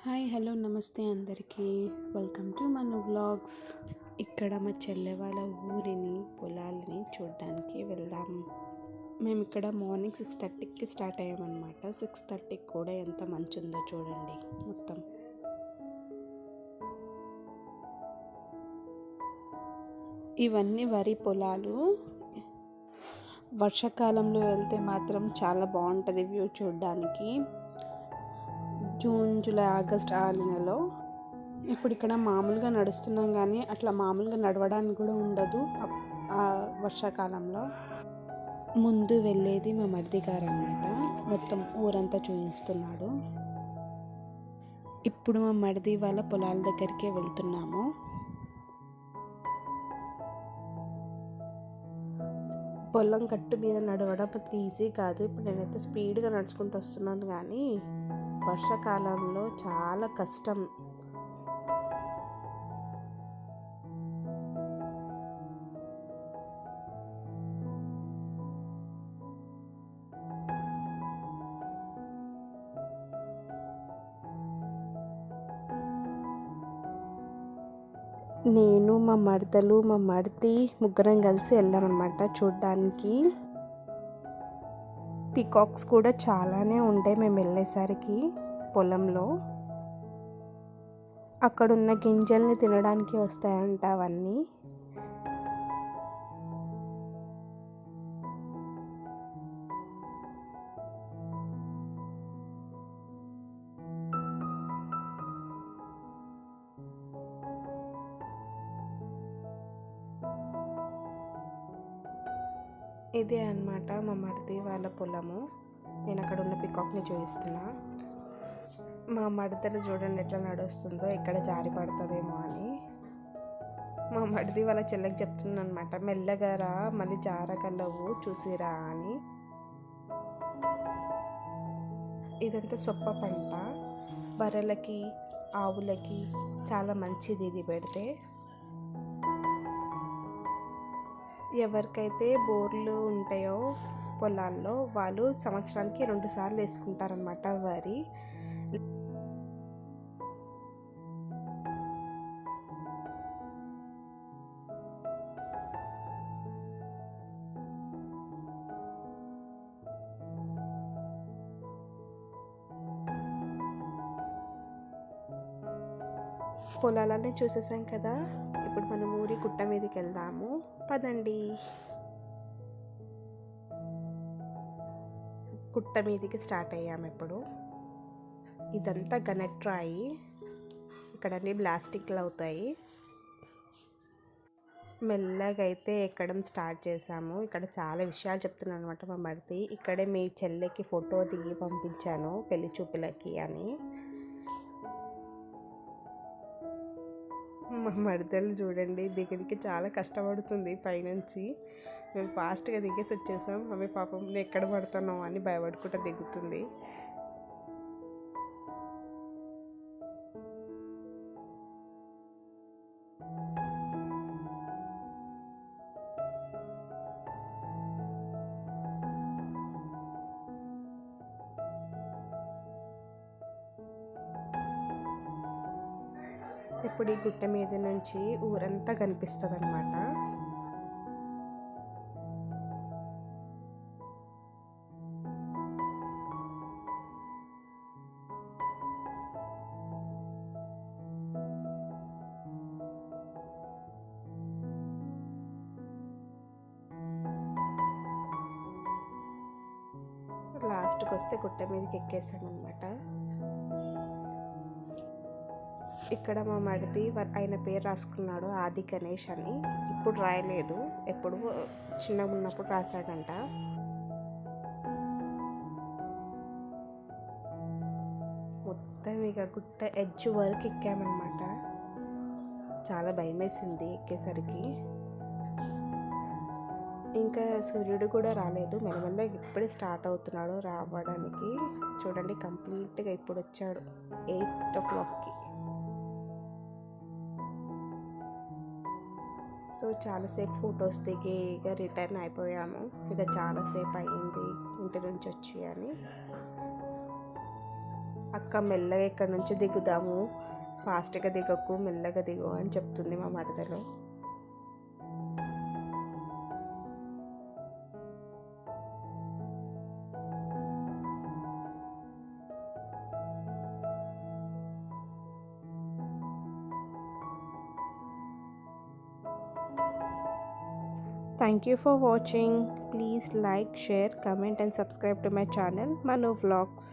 Hi hello నమస్తే అందరికీ welcome to మన వ్లాగ్స్. ఇక్కడ మా చెల్లె వాళ్ళ ఊరిని పొలాలని చూడడానికి వెళ్దాం. మేము ఇక్కడ మార్నింగ్ 6:30కి స్టార్ట్ అయ్యామన్నమాట. 6:30కి కూడా ఎంత మంచి ఉందో చూడండి. మొత్తం ఇవన్నీ వరి పొలాలు. వర్షాకాలంలో వెళ్తే మాత్రం చాలా బాగుంటుంది వ్యూ చూడడానికి. జూన్ జూలై ఆగస్ట్ ఆ నెలలో. ఇప్పుడు ఇక్కడ మామూలుగా నడుస్తున్నాం కానీ అట్లా మామూలుగా నడవడానికి కూడా ఉండదు ఆ వర్షాకాలంలో. ముందు వెళ్ళేది మా మరిది గారు అన్నమాట. మొత్తం ఊరంతా చూపిస్తున్నాడు. ఇప్పుడు మా మరిది వాళ్ళ పొలాల దగ్గరికే వెళ్తున్నాము. పొలం కట్టు మీద నడవడం అంత ఈజీ కాదు. ఇప్పుడు నేనైతే స్పీడ్గా నడుచుకుంటూ వస్తున్నాను కానీ వర్షాకాలంలో చాలా కష్టం. నేను మా మరిది ముగ్గురం కలిసి వెళ్ళామన్నమాట చూడ్డానికి. పీకాక్స్ కూడా చాలానే ఉండే మేము వెళ్ళేసరికి పొలంలో. అక్కడున్న గింజల్ని తినడానికి వస్తాయంట అవన్నీ. ఇదే అన్నమాట మా మరిది వాళ్ళ పొలము. నేను అక్కడ ఉన్న పికాక్ని చూపిస్తున్నా. మా మరిదలు చూడండి ఎట్లా నడుస్తుందో, ఎక్కడ జారి పడుతుందేమో అని. మా మరిది వాళ్ళ చెల్లెకి చెప్తున్నా అనమాట, మెల్లగా రా మళ్ళీ జారగలవు చూసిరా అని. ఇదంతా సొప్ప పంట. బర్రెలకి ఆవులకి చాలా మంచిది ఇది పెడితే. ఎవరికైతే బోర్లు ఉంటాయో పొలాల్లో వాళ్ళు సంవత్సరానికి 2 సార్లు వేసుకుంటారనమాట వరి. పొలాలన్నీ చూసేసాం కదా. ఇప్పుడు మనం ఊరి గుట్ట మీదకి వెళ్దాము పదండి. గుట్ట మీదకి స్టార్ట్ అయ్యాము ఇప్పుడు. ఇదంతా గనెట్రాయి. ఇక్కడ అన్ని ప్లాస్టిక్లు అవుతాయి. మెల్లగా అయితే ఎక్కడం స్టార్ట్ చేసాము. ఇక్కడ చాలా విషయాలు చెప్తున్నాను అనమాట మా మరిది. ఇక్కడే మీ చెల్లెకి ఫోటో దిగి పంపించాను పెళ్లి చూపులకి అని. మా మరిదలు చూడండి దిగడానికి చాలా కష్టపడుతుంది పైనుంచి. మేము ఫాస్ట్గా దిగేసి వచ్చేసాం. ఆమె పాపం ఎక్కడ పడుతున్నాం అని భయపడుకుంటూ దిగుతుంది. ఇప్పుడు ఈ గుట్ట మీద నుంచి ఊరంతా కనిపిస్తుంది అన్నమాట. లాస్ట్కి వస్తే గుట్ట మీదకి ఎక్కేసామన్నమాట. ఇక్కడ మా మరిది ఆయన పేరు రాసుకున్నాడు ఆది గణేష్ అని. ఇప్పుడు రాయలేదు, ఎప్పుడు చిన్నగా ఉన్నప్పుడు రాశాడంట. మొత్తం ఇక గుట్ట ఎడ్జ్ వరకు ఎక్కామన్నమాట. చాలా భయం వేసింది ఎక్కేసరికి. ఇంకా సూర్యుడు కూడా రాలేదు, మెల్లమెల్లగా ఇప్పుడే స్టార్ట్ అవుతున్నాడు రావడానికి. చూడండి కంప్లీట్గా ఇప్పుడు వచ్చాడు 8 o'clockకి. సో చాలాసేపు ఫొటోస్ దిగి ఇక రిటర్న్ అయిపోయాము. ఇక చాలాసేపు అయ్యింది ఇంటి నుంచి వచ్చి అని. అక్క మెల్లగా ఇక్కడ నుంచి దిగుదాము, ఫాస్ట్గా దిగకు, మెల్లగా దిగు అని చెప్తుంది మా మరదలు. Thank you for watching. Please like, share, comment and subscribe to my channel Manu Vlogs.